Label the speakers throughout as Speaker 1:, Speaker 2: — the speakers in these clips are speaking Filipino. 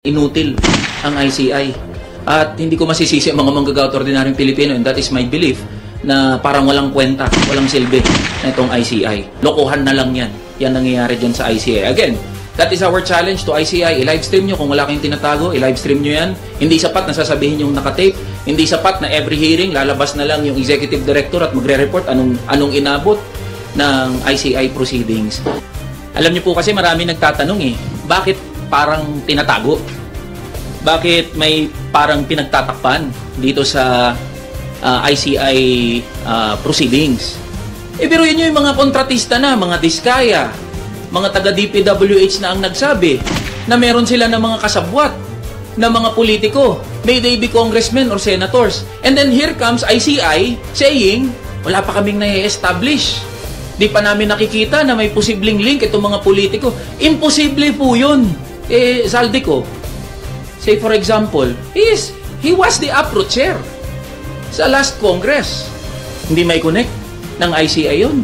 Speaker 1: Inutil ang ICI. At hindi ko masisisi ang mga manggagawa at ordinaryong Pilipino, and that is my belief, na parang walang kwenta, walang silbi na itong ICI. Lokohan na lang yan. Yan nangyayari dyan sa ICI. Again, that is our challenge to ICI. I-livestream nyo kung wala kayong tinatago. I-livestream nyo yan. Hindi sapat na sasabihin yung nakatape. Hindi sapat na every hearing, lalabas na lang yung executive director at magre-report anong inabot ng ICI proceedings. Alam nyo po kasi marami nagtatanong bakit parang tinatago? Bakit may parang pinagtatakpan dito sa ICI proceedings? Biruin nyo yung mga kontratista na, mga diskaya, mga taga-DPWH na ang nagsabi na meron sila ng mga kasabwat na mga politiko. May they be congressmen or senators. And then here comes ICI saying, wala pa kaming na-establish. Di pa namin nakikita na may posibleng link itong mga politiko. Imposible po yun. Zaldico, say for example, he was the APRO chair sa last Congress. Hindi may connect ng ICI yun.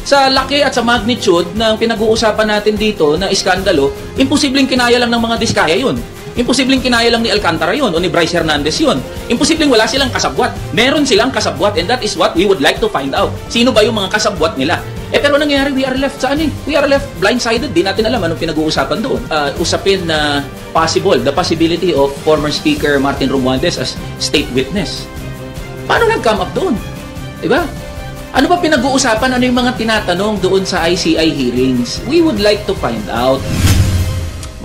Speaker 1: Sa laki at sa magnitude ng pinag-uusapan natin dito na iskandalo, imposibleng kinaya lang ng mga diskaya yun. Imposibleng kinaya lang ni Alcantara yun o ni Bryce Hernandez yun. Imposibleng wala silang kasabwat. Meron silang kasabwat, and that is what we would like to find out. Sino ba yung mga kasabwat nila? Pero nangyayari, we are left saan We are left blindsided. Di natin alam anong pinag-uusapan doon. Usapin na the possibility of former Speaker Martin Romualdez as state witness. Paano nag-come up doon? Diba? Ano ba pinag-uusapan? Ano yung mga tinatanong doon sa ICI hearings? We would like to find out.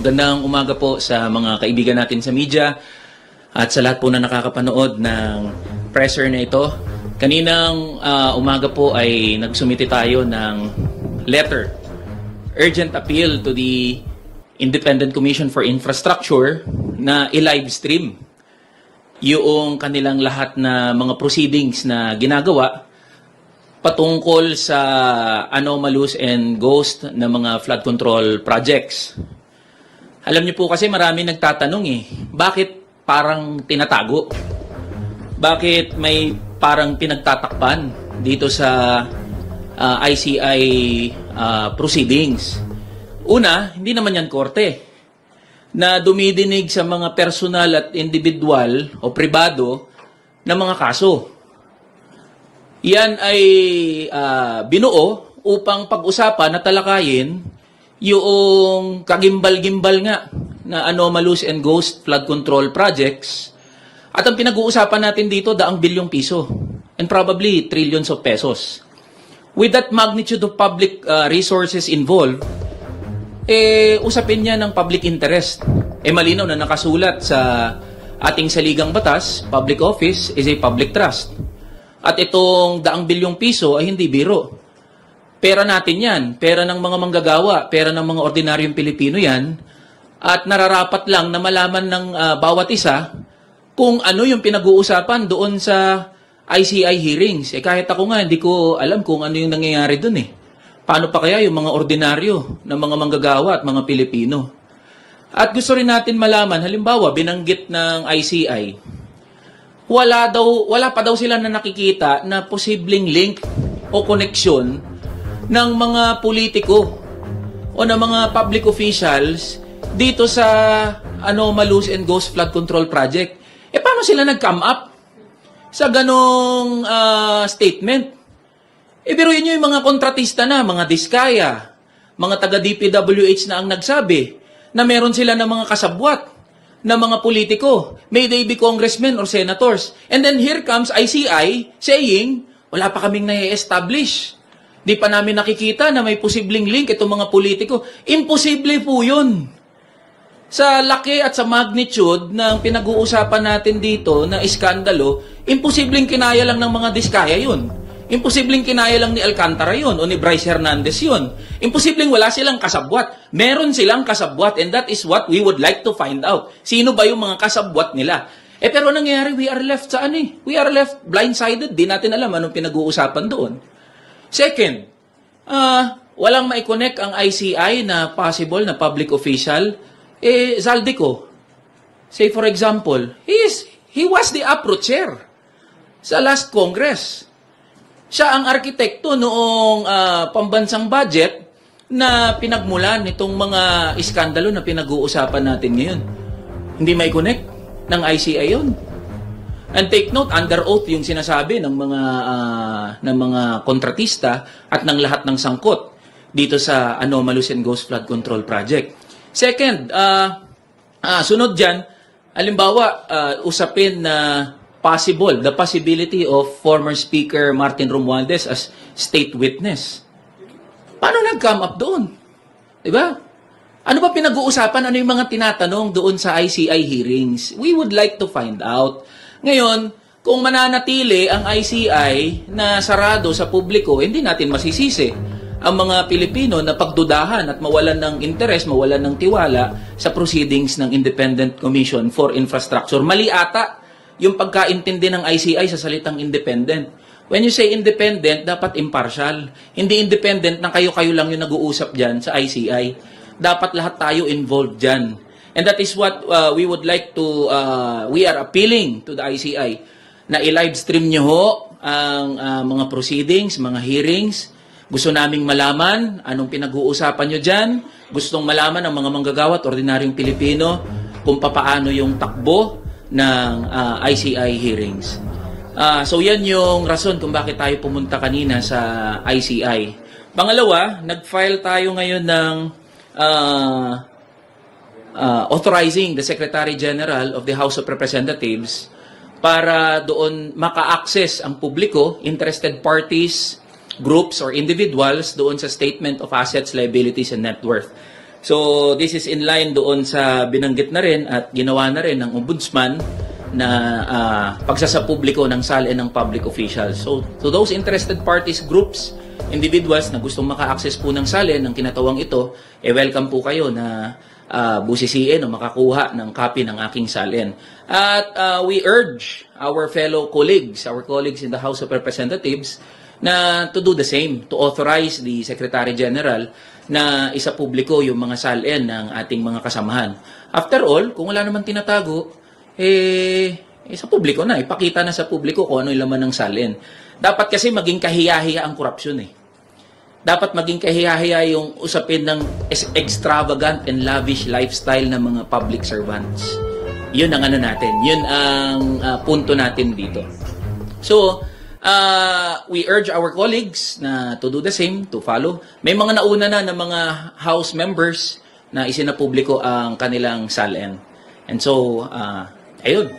Speaker 1: Magandang umaga po sa mga kaibigan natin sa media at sa lahat po na nakakapanood ng presser na ito. Kaninang umaga po ay nagsumite tayo ng letter, urgent appeal to the Independent Commission for Infrastructure na i-livestream yung kanilang lahat na mga proceedings na ginagawa patungkol sa anomalous and ghost na mga flood control projects. Alam niyo po kasi marami nagtatanong bakit parang tinatago? Bakit may parang pinagtatakpan dito sa ICI proceedings? Una, hindi naman yan korte na dumidinig sa mga personal at individual o pribado na mga kaso. Yan ay binuo upang pag-usapan at talakayin yung kagimbal-gimbal nga na anomalous and ghost flood control projects. At ang pinag-uusapan natin dito, daang bilyong piso and probably trillions of pesos. With that magnitude of public resources involved, usapin niya ng public interest. Malinaw na nakasulat sa ating saligang batas, public office is a public trust. At itong daang bilyong piso ay hindi biro. Pera natin yan, pera ng mga manggagawa, pera ng mga ordinaryong Pilipino yan, at nararapat lang na malaman ng bawat isa kung ano yung pinag-uusapan doon sa ICI hearings. Kahit ako nga, hindi ko alam kung ano yung nangyayari doon Paano pa kaya yung mga ordinaryo ng mga manggagawa at mga Pilipino? At gusto rin natin malaman, halimbawa, binanggit ng ICI, wala pa daw sila na nakikita na posibleng link o koneksyon ng mga politiko o ng mga public officials dito sa anomalous and ghost flood control project. Paano sila nag-come up sa ganong statement? Biruin nyo yung mga kontratista na, mga diskaya, mga taga-DPWH na ang nagsabi na meron sila ng mga kasabwat na mga politiko. May they be congressmen or senators. And then here comes ICI saying, wala pa kaming na-establish. Di pa namin nakikita na may posibleng link itong mga politiko. Imposible po yun. Sa laki at sa magnitude ng pinag-uusapan natin dito na iskandalo, imposibleng kinaya lang ng mga diskaya yun. Imposibleng kinaya lang ni Alcantara yun o ni Bryce Hernandez yun. Imposibleng wala silang kasabwat. Meron silang kasabwat, and that is what we would like to find out. Sino ba yung mga kasabwat nila? Pero nangyayari, we are left saan We are left blindsided. Di natin alam anong pinag-uusapan doon. Second, walang mai-connect ang ICI na possible na public official. Zaldico, say for example, he was the APRO chair sa last Congress. Siya ang arkitekto noong pambansang budget na pinagmulan nitong mga iskandalo na pinag-uusapan natin ngayon. Hindi may connect ng ICI yun. And take note, under oath yung sinasabi ng mga kontratista at ng lahat ng sangkot dito sa Anomalous and Ghost Flood Control Project. Second, sunod dyan, halimbawa, usapin na the possibility of former Speaker Martin Romualdez as state witness. Paano nag-come up doon? Diba? Ano ba pinag-uusapan? Ano yung mga tinatanong doon sa ICI hearings? We would like to find out. Ngayon, kung mananatili ang ICI na sarado sa publiko, hindi natin masisisi ang mga Pilipino na pagdudahan at mawalan ng interes, mawalan ng tiwala sa proceedings ng Independent Commission for Infrastructure. Mali ata yung pagkaintindi ng ICI sa salitang independent. When you say independent, dapat impartial. Hindi independent na kayo-kayo lang yung nag-uusap dyan sa ICI. Dapat lahat tayo involved dyan. And that is what we would like to, we are appealing to the ICI na i-live stream nyo ho ang mga proceedings, mga hearings. Gusto naming malaman anong pinag-uusapan nyo dyan. Gustong malaman ng mga manggagawa at ordinaryong Pilipino kung papaano yung takbo ng ICI hearings. So yan yung rason kung bakit tayo pumunta kanina sa ICI. Pangalawa, nag-file tayo ngayon ng authorizing the Secretary General of the House of Representatives para doon maka-access ang publiko, interested parties, groups, or individuals doon sa Statement of Assets, Liabilities, and Net Worth. So, this is in line doon sa binanggit na rin at ginawa na rin ng Ombudsman na pagsasapubliko ng SALE ng public officials. So, to those interested parties, groups, individuals na gustong maka-access po ng SALE ng kinatawang ito, welcome po kayo na busisiin o makakuha ng copy ng aking SALN. At we urge our fellow colleagues, our colleagues in the House of Representatives, na to do the same, to authorize the Secretary General na isa publiko yung mga SALN ng ating mga kasamahan. After all, kung wala naman tinatago, sa publiko na, ipakita na sa publiko kung ano yung laman ng SALN. Dapat kasi maging kahiyahiya ang korupsyon eh. Dapat maging kahiyahiya yung usapin ng extravagant and lavish lifestyle ng mga public servants. Yun ang ano natin. Yun ang punto natin dito. So, we urge our colleagues na to do the same, to follow. May mga nauna na ng mga House members na isinapubliko ang kanilang SALN. And so, ayun.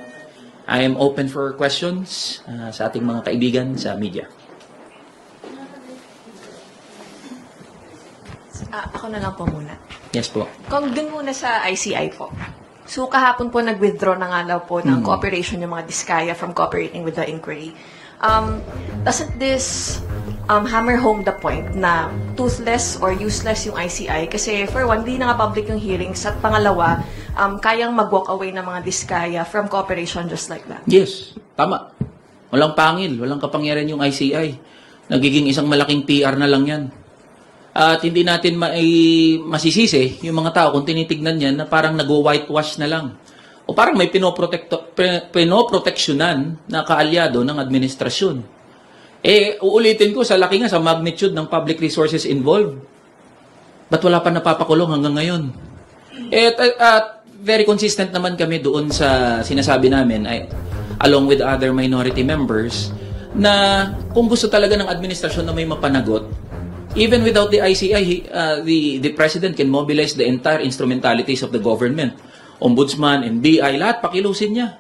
Speaker 1: I am open for questions sa ating mga kaibigan sa media.
Speaker 2: Ako na lang po muna.
Speaker 1: Yes po.
Speaker 2: Kung dun muna sa ICI po. So, kahapon po nag-withdraw na nga daw po ng cooperation yung mga Diskaya from cooperating with the inquiry. Doesn't this hammer home the point na toothless or useless yung ICI? Kasi for one, di na nga public yung hearings. At pangalawa, kayang mag-walk away ng mga Diskaya from cooperation just like that.
Speaker 1: Yes, tama. Walang pangil, walang kapangyarihan yung ICI. Nagiging isang malaking PR na lang yan. At hindi natin masisisi yung mga tao kung tinitignan yan na parang nag-whitewash na lang. O parang may pinoproteksyonan na kaalyado ng administrasyon. Uulitin ko, sa laki nga, sa magnitude ng public resources involved, ba't wala pa napapakulong hanggang ngayon? Very consistent naman kami doon sa sinasabi namin, along with other minority members, na kung gusto talaga ng administrasyon na may mapanagot, even without the ICI, the President can mobilize the entire instrumentalities of the government. Ombudsman, NBI, lahat pakilusin niya.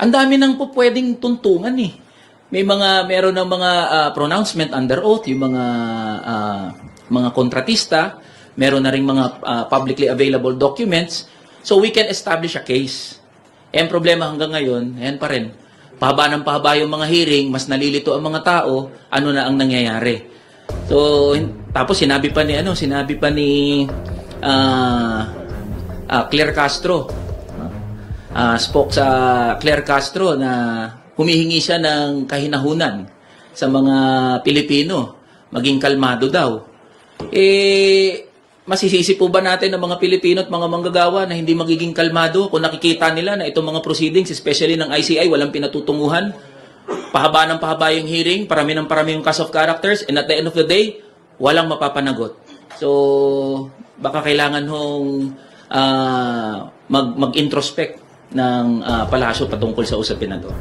Speaker 1: Ang dami nang po pwedeng tuntungan eh. Meron ng mga pronouncement under oath, yung mga kontratista, meron na ring mga publicly available documents, so we can establish a case. Ang problema hanggang ngayon, ayan pa rin, pahaba ng pahaba yung mga hearing, mas nalilito ang mga tao, ano na ang nangyayari. So, tapos sinabi pa ni Claire Castro, spoke sa Claire Castro na humihingi siya ng kahinahunan sa mga Pilipino, maging kalmado daw. Masisisi po ba natin ng mga Pilipino at mga manggagawa na hindi magiging kalmado kung nakikita nila na itong mga proceedings, especially ng ICI, walang pinatutunguhan? Pahaba ng pahaba yung hearing, parami ng parami yung cast of characters, and at the end of the day, walang mapapanagot. So, baka kailangan hong mag-introspect ng palasyo patungkol sa usapin na to.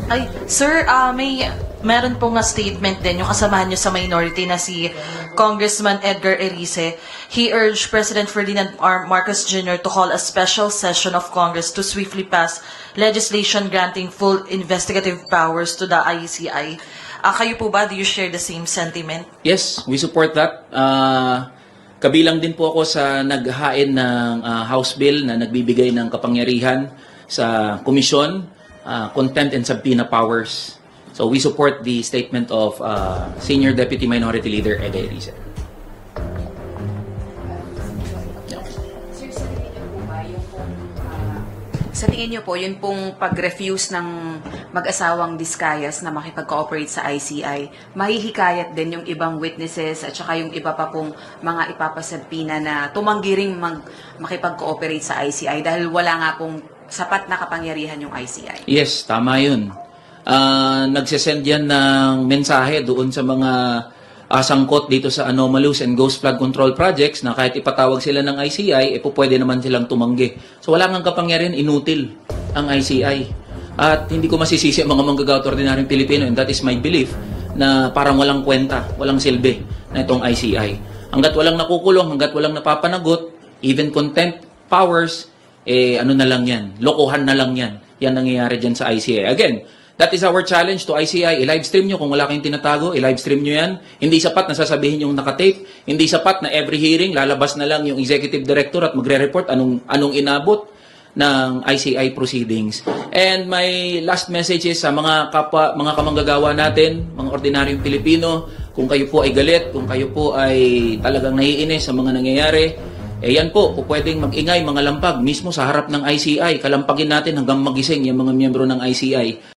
Speaker 3: Ay, sir, meron po nga statement din yung kasamahan nyo sa minority na si Congressman Edgar Erice. He urged President Ferdinand R. Marcos Jr. to call a special session of Congress to swiftly pass legislation granting full investigative powers to the ICI. Kayo po ba, do you share the same sentiment?
Speaker 1: Yes, we support that. Kabilang din po ako sa naghain ng House Bill na nagbibigay ng kapangyarihan sa komisyon, contempt and subpoena powers. So we support the statement of Senior Deputy Minority Leader Ega Erice.
Speaker 4: Sa tingin niyo po, yun pong pag-refuse ng mag-asawang Discayas na makipag-cooperate sa ICI, mahihikayat din yung ibang witnesses at saka yung iba pa pong mga ipapasabpina na tumanggi ring makipag-cooperate sa ICI dahil wala nga pong sapat na kapangyarihan yung ICI.
Speaker 1: Yes, tama yun. Nagsisend yan ng mensahe doon sa mga sangkot dito sa anomalous and ghost flood control projects na kahit ipatawag sila ng ICI, pwede naman silang tumanggi. So wala nga kapangyarihan, inutil ang ICI. At hindi ko masisisi ang mga manggagawa at ordinaryong Pilipino, and that is my belief, na parang walang kwenta, walang silbi na itong ICI. Hanggat walang nakukulong, hanggat walang napapanagot, even contempt powers, ano na lang yan, lokohan na lang yan. Yan nangyayari dyan sa ICI. Again, that is our challenge to ICI. I-livestream nyo kung wala kayong tinatago. I-livestream nyo yan. Hindi sapat na sasabihin yung nakatape. Hindi sapat na every hearing, lalabas na lang yung executive director at magre-report anong inabot ng ICI proceedings. And my last message is sa mga kamanggagawa natin, mga ordinaryong Pilipino, kung kayo po ay galit, kung kayo po ay talagang naiinis sa mga nangyayari, yan po, pwedeng mag-ingay, mga lampag, mismo sa harap ng ICI. Kalampagin natin hanggang magising yung mga miyembro ng ICI.